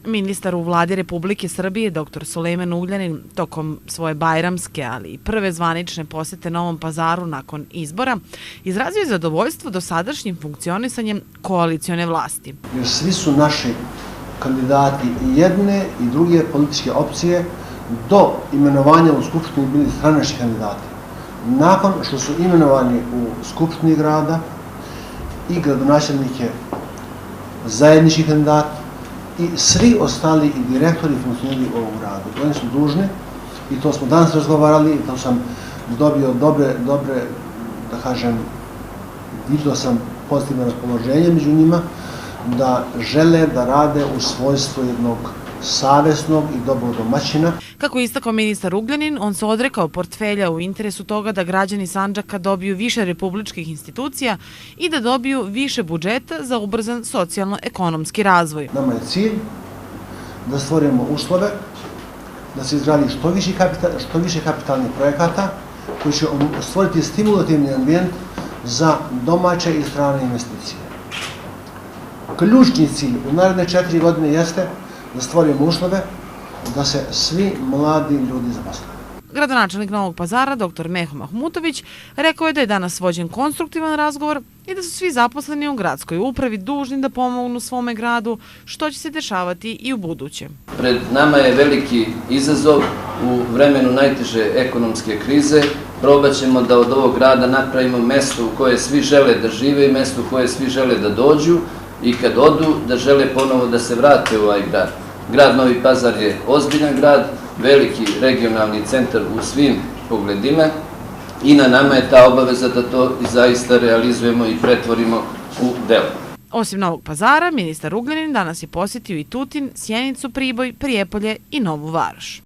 Ministar u vladi Republike Srbije, dr. Sulejman Ugljanin, tokom svoje bajramske, ali i prve zvanične posete Novom Pazaru nakon izbora, izrazio je zadovoljstvo dosadašnjim funkcionisanjem koalicione vlasti. Jer svi su naši kandidati i jedne i druge političke opcije do imenovanja u Skupštini bili stranački kandidati. Nakon što su imenovani u Skupštini grada i gradonačelnik je zajednički kandidat, i svi ostali i direktori i funkcioneri u ovom gradu. Oni su dužni i to smo danas razgovarali i to sam dobio dobre, da kažem, vidio sam pozitivno raspoloženje među njima, da žele da rade u svojstvu jednog savesnog i dobrog domaćina. Kako je istakao ministar Ugljanin, on se odrekao portfelja u interesu toga da građani Sandžaka dobiju više republičkih institucija i da dobiju više budžeta za ubrzan socijalno-ekonomski razvoj. Nama je cilj da stvorimo uslove, da se izgradi što više kapitalnih projekata koji će stvoriti stimulativni ambijent za domaće i strane investicije. Ključni cilj u naredne 4 godine jeste da stvorimo uslove da se svi mladi ljudi zaposle. Gradonačelnik Novog Pazara, dr. Meho Mahmutović, rekao je da je danas vođen konstruktivan razgovor i da su svi zaposleni u gradskoj upravi dužni da pomognu svome gradu, što će se dešavati i u buduće. Pred nama je veliki izazov u vremenu najteže ekonomske krize. Probat ćemo da od ovog grada napravimo mesto u koje svi žele da žive i mesto u koje svi žele da dođu i kad odu da žele ponovo da se vrate u ovaj grad. Grad Novi Pazar je ozbiljan grad, veliki regionalni centar u svim pogledima i na nama je ta obaveza da to i zaista realizujemo i pretvorimo u delo. Osim Novog Pazara, ministar Ugljanin danas je posjetio i Tutin, Sjenicu, Priboj, Prijepolje i Novu Varoš.